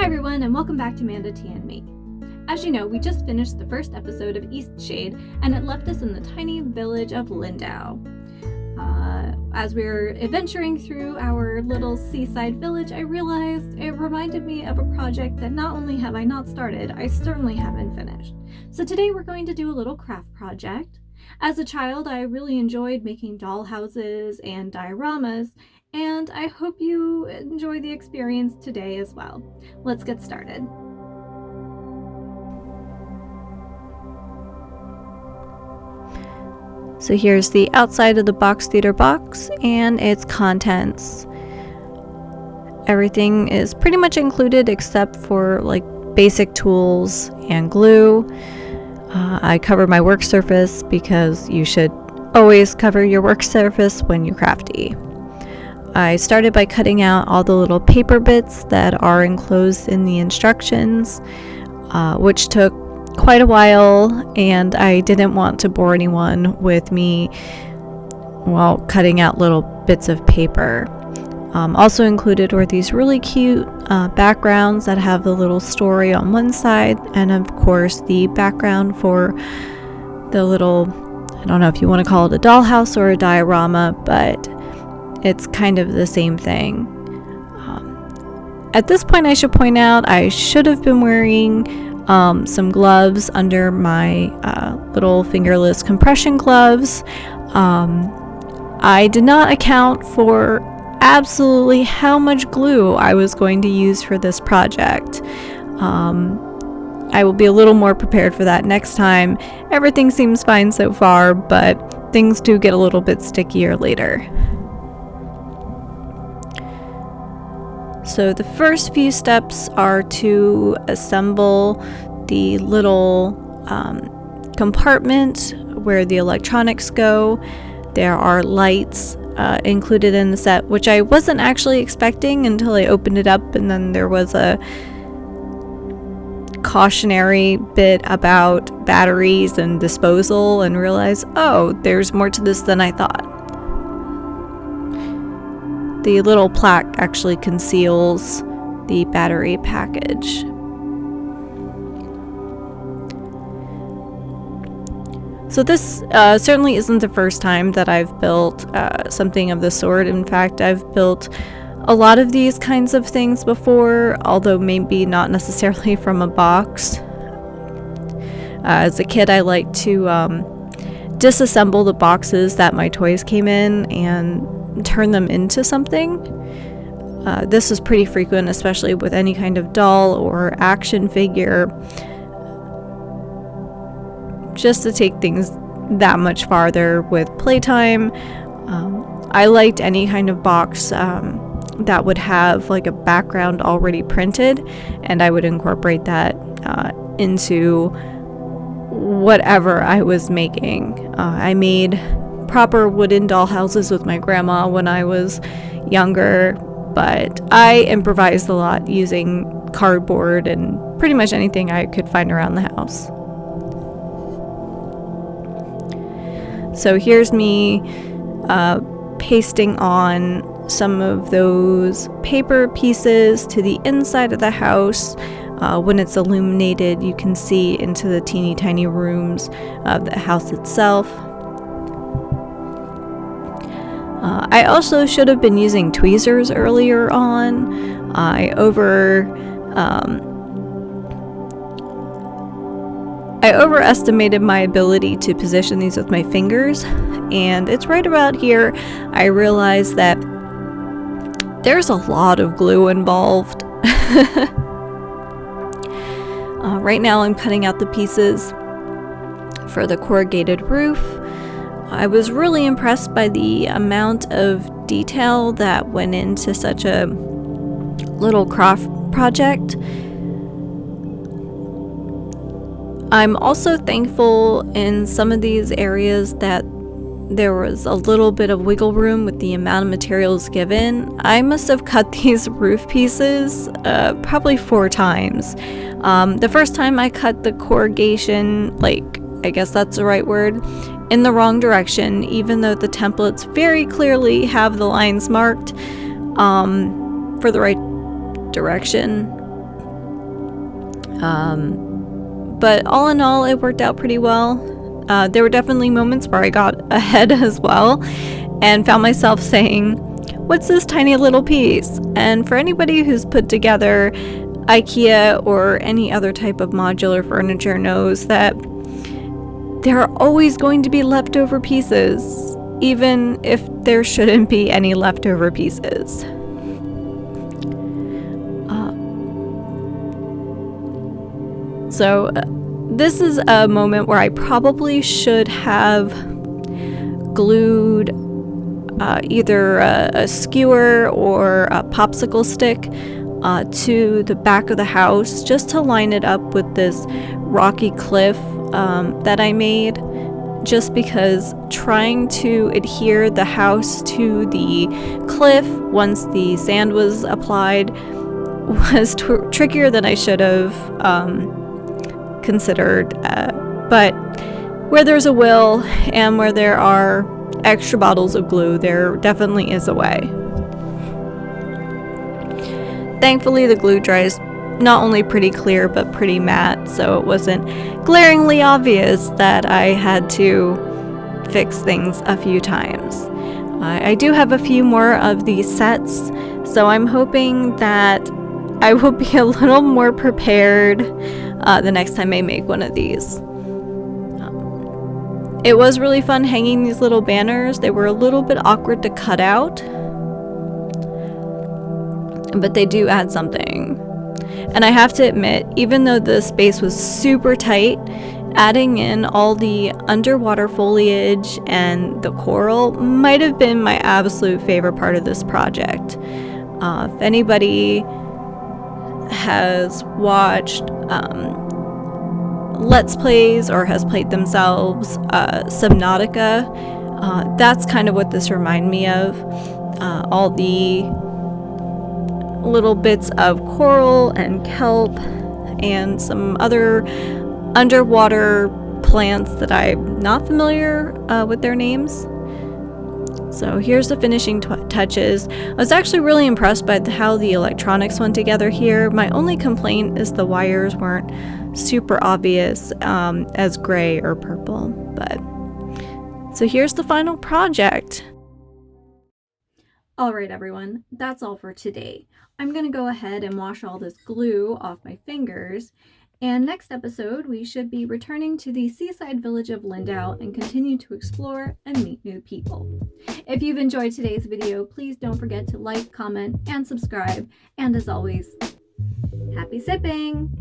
Hi everyone, and welcome back to Amanda T and Me. As you know, we just finished the first episode of Eastshade, and it left us in the tiny village of Lyndow. As we were adventuring through our little seaside village, I realized it reminded me of a project that not only have I not started, I certainly haven't finished. So today we're going to do a little craft project. As a child, I really enjoyed making doll houses and dioramas, and I hope you enjoy the experience today as well. Let's get started. So here's the outside of the box theater box and its contents. Everything is pretty much included except for like basic tools and glue. I cover my work surface because you should always cover your work surface when you crafty. I started by cutting out all the little paper bits that are enclosed in the instructions, which took quite a while, and I didn't want to bore anyone with me while cutting out little bits of paper. Also included were these really cute backgrounds that have the little story on one side, and of course the background for the little, I don't know if you want to call it a dollhouse or a diorama, but it's kind of the same thing. At this point, I should point out I should have been wearing some gloves under my little fingerless compression gloves. I did not account for absolutely how much glue I was going to use for this project. I will be a little more prepared for that next time. Everything seems fine so far, but things do get a little bit stickier later. So the first few steps are to assemble the little compartment where the electronics go. There are lights included in the set, which I wasn't actually expecting until I opened it up, and then there was a cautionary bit about batteries and disposal, and realized, oh, there's more to this than I thought. The little plaque actually conceals the battery package. So this certainly isn't the first time that I've built something of the sort. In fact, I've built a lot of these kinds of things before, although maybe not necessarily from a box. As a kid, I liked to disassemble the boxes that my toys came in and turn them into something. This is pretty frequent, especially with any kind of doll or action figure, just to take things that much farther with playtime. I liked any kind of box that would have like a background already printed, and I would incorporate that into whatever I was making. I made proper wooden doll houses with my grandma when I was younger, but I improvised a lot using cardboard and pretty much anything I could find around the house. So here's me pasting on some of those paper pieces to the inside of the house. When it's illuminated, you can see into the teeny tiny rooms of the house itself. I also should have been using tweezers earlier on. I overestimated my ability to position these with my fingers, and it's right about here I realized that there's a lot of glue involved. Right now I'm cutting out the pieces for the corrugated roof. I was really impressed by the amount of detail that went into such a little craft project. I'm also thankful in some of these areas that there was a little bit of wiggle room with the amount of materials given. I must have cut these roof pieces probably 4 times. The first time I cut the corrugation, I guess that's the right word, in the wrong direction, even though the templates very clearly have the lines marked for the right direction. But all in all, it worked out pretty well. There were definitely moments where I got ahead as well and found myself saying, "What's this tiny little piece?" And for anybody who's put together IKEA or any other type of modular furniture knows that there are always going to be leftover pieces, even if there shouldn't be any leftover pieces. So this is a moment where I probably should have glued either a skewer or a popsicle stick to the back of the house just to line it up with this rocky cliff that I made, just because trying to adhere the house to the cliff once the sand was applied was trickier than I should have considered, but where there's a will and where there are extra bottles of glue, there definitely is a way. Thankfully, the glue dries not only pretty clear but pretty matte, so it wasn't glaringly obvious that I had to fix things a few times. I do have a few more of these sets, so I'm hoping that I will be a little more prepared the next time I make one of these. It was really fun hanging these little banners. They were a little bit awkward to cut out, but they do add something. And I have to admit, even though the space was super tight, adding in all the underwater foliage and the coral might have been my absolute favorite part of this project. If anybody has watched Let's Plays or has played themselves Subnautica, that's kind of what this reminded me of. All the little bits of coral and kelp and some other underwater plants that I'm not familiar with their names. So here's the finishing touches. I was actually really impressed by how the electronics went together here. My only complaint is the wires weren't super obvious as gray or purple. But so here's the final project. Alright everyone, that's all for today. I'm going to go ahead and wash all this glue off my fingers, and next episode we should be returning to the seaside village of Lyndow and continue to explore and meet new people. If you've enjoyed today's video, please don't forget to like, comment, and subscribe, and as always, happy sipping!